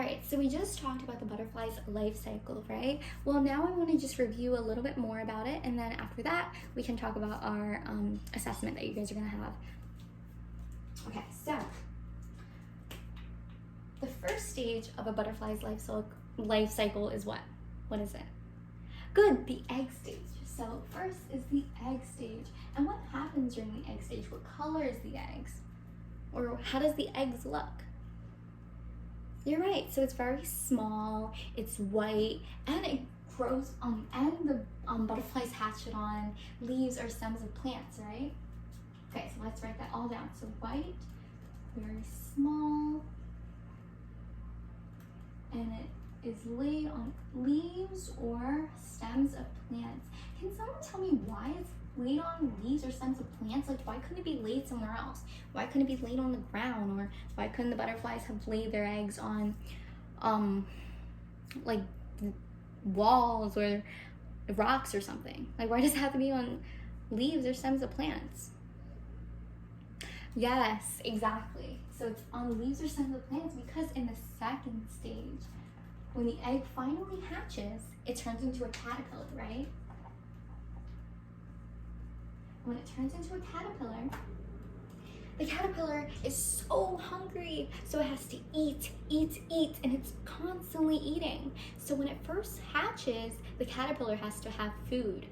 right, so we just talked about the butterfly's life cycle, right? Well, now I want to just review a little bit more about it, and then after that, we can talk about our assessment that you guys are going to have. Okay, so the first stage of a butterfly's life cycle is what? What is it? Good, the egg stage. So first is the egg stage. And what happens during the egg stage? What color is the eggs? Or how does the eggs look? You're right, so it's very small, it's white, and it grows, and the butterflies hatch it on leaves or stems of plants, right? Okay, so let's write that all down. So white, very small, and it is laid on leaves or stems of plants. Can someone tell me why it's laid on leaves or stems of plants? Like, why couldn't it be laid somewhere else? Why couldn't it be laid on the ground? Or why couldn't the butterflies have laid their eggs on like walls or rocks or something? Like, why does it have to be on leaves or stems of plants? Yes, exactly. So it's on leaves or stems of plants because in the second stage, when the egg finally hatches, it turns into a caterpillar, right? When it turns into a caterpillar, the caterpillar is so hungry, so it has to eat, and it's constantly eating. So when it first hatches, the caterpillar has to have food,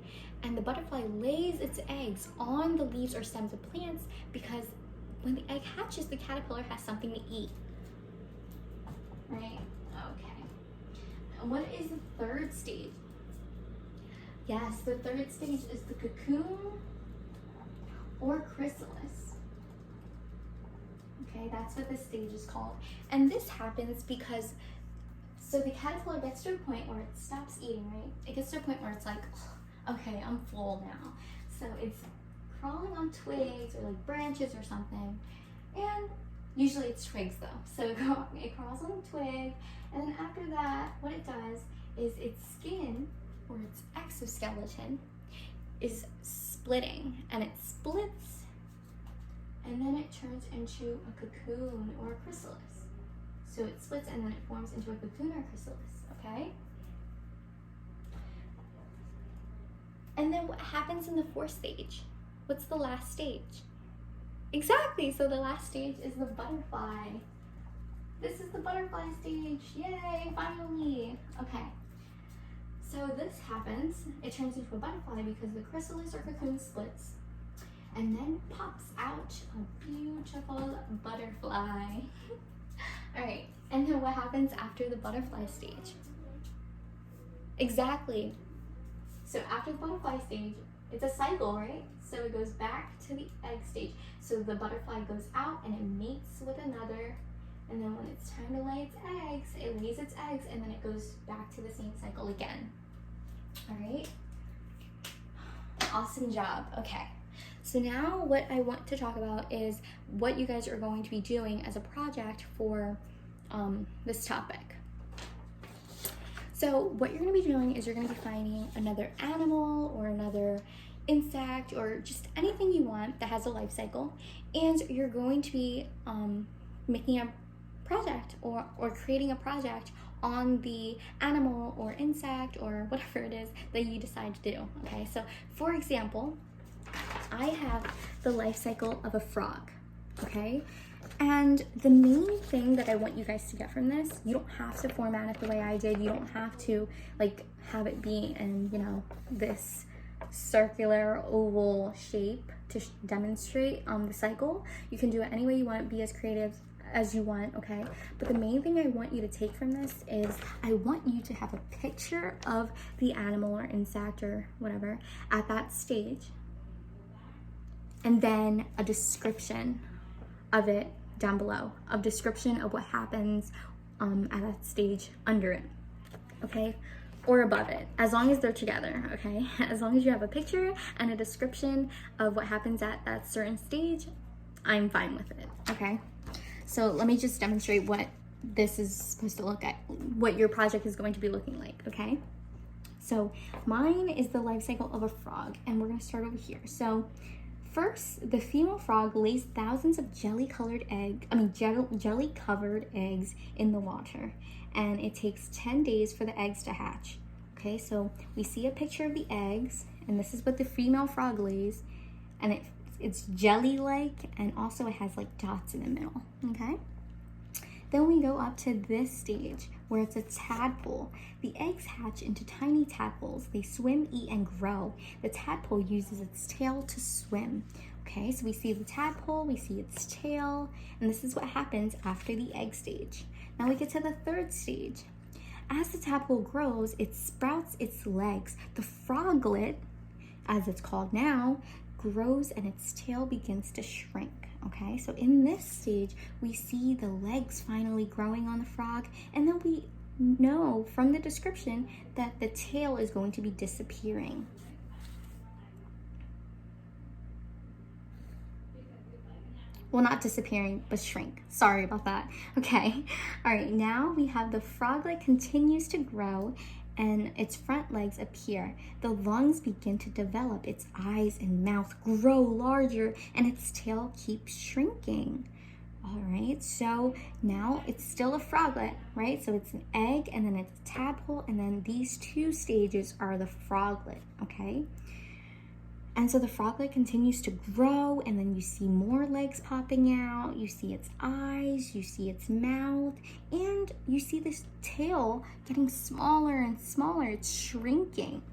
and the butterfly lays its eggs on the leaves or stems of plants because when the egg hatches, the caterpillar has something to eat, right? Okay. And what is the third stage? Yes, the third stage is the cocoon or chrysalis. Okay, that's what this stage is called. And this happens because, so the caterpillar gets to a point where it stops eating, right? It gets to a point where it's like, okay, I'm full now. So it's crawling on twigs or like branches or something. And usually it's twigs though. So it crawls on a twig, and then after that, what it does is its skin or its exoskeleton is splitting, and it splits, and then it turns into a cocoon or a chrysalis. So it splits and then it forms into a cocoon or a chrysalis, okay? And then what happens in the fourth stage? What's the last stage? Exactly, so the last stage is the butterfly. This is the butterfly stage, yay, finally. Okay. So this happens, it turns into a butterfly because the chrysalis or cocoon splits and then pops out a beautiful butterfly. All right, and then what happens after the butterfly stage? Exactly. So after the butterfly stage, it's a cycle, right? So it goes back to the egg stage. So the butterfly goes out and it mates with another, and then when it's time to lay its eggs, it lays its eggs, and then it goes back to the same cycle again. All right, awesome job. Okay, so now what I want to talk about is what you guys are going to be doing as a project for this topic. So what you're going to be doing is you're going to be finding another animal or another insect or just anything you want that has a life cycle, and you're going to be making a project or creating a project on the animal or insect or whatever it is that you decide to do. Okay, so for example, I have the life cycle of a frog, okay? And the main thing that I want you guys to get from this, you don't have to format it the way I did. You don't have to like have it be in, you know, this circular oval shape to demonstrate the cycle. You can do it any way you want, be as creative as you want, okay? But the main thing I want you to take from this is I want you to have a picture of the animal or insect or whatever at that stage, and then a description of it down below, a description of what happens at that stage under it, okay? Or above it, as long as they're together, okay? As long as you have a picture and a description of what happens at that certain stage, I'm fine with it, okay? So let me just demonstrate what this is supposed to look at, what your project is going to be looking like, okay? So mine is the life cycle of a frog, and we're gonna start over here. So First, the female frog lays thousands of jelly-covered eggs in the water, and it takes 10 days for the eggs to hatch. Okay, so we see a picture of the eggs, and this is what the female frog lays, and it's jelly-like, and also it has like dots in the middle, okay? Then we go up to this stage where it's a tadpole. The eggs hatch into tiny tadpoles. They swim, eat, and grow. The tadpole uses its tail to swim. Okay, so we see the tadpole, we see its tail, and this is what happens after the egg stage. Now we get to the third stage. As the tadpole grows, it sprouts its legs. The froglet, as it's called now, grows and its tail begins to shrink. Okay, so in this stage, we see the legs finally growing on the frog, and then we know from the description that the tail is going to be disappearing. Well, not disappearing, but shrink. Sorry about that. Okay, all right, now we have the froglet continues to grow and its front legs appear. The lungs begin to develop. Its eyes and mouth grow larger, and its tail keeps shrinking. All right, so now it's still a froglet, right? So it's an egg, and then it's a tadpole, and then these two stages are the froglet, okay? And so the froglet continues to grow, and then you see more legs popping out, you see its eyes, you see its mouth, and you see this tail getting smaller and smaller. It's shrinking.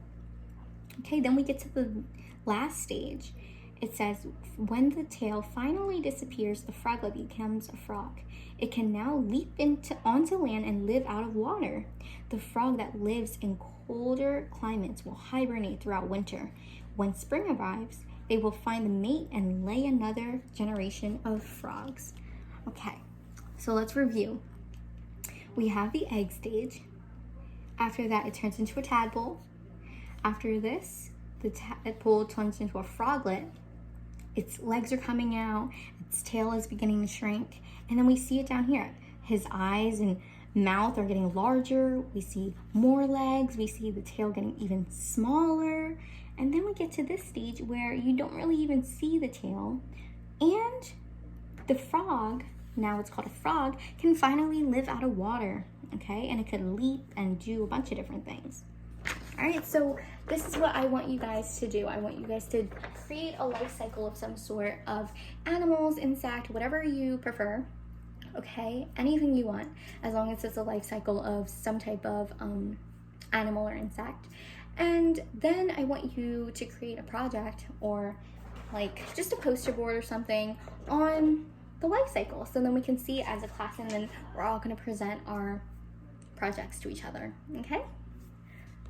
Okay, then we get to the last stage. It says, when the tail finally disappears, the froglet becomes a frog. It can now leap onto land and live out of water. The frog that lives in colder climates will hibernate throughout winter. When spring arrives, they will find the mate and lay another generation of frogs. Okay, so let's review. We have the egg stage. After that, it turns into a tadpole. After this, the tadpole turns into a froglet. Its legs are coming out, its tail is beginning to shrink, and then we see it down here. His eyes and mouth are getting larger. We see more legs. We see the tail getting even smaller. And then we get to this stage where you don't really even see the tail. And the frog, now it's called a frog, can finally live out of water, okay? And it can leap and do a bunch of different things. All right, so this is what I want you guys to do. I want you guys to create a life cycle of some sort of animals, insect, whatever you prefer, okay? Anything you want, as long as it's a life cycle of some type of animal or insect. And then I want you to create a project or like just a poster board or something on the life cycle. So then we can see it as a class, and then we're all gonna present our projects to each other, okay?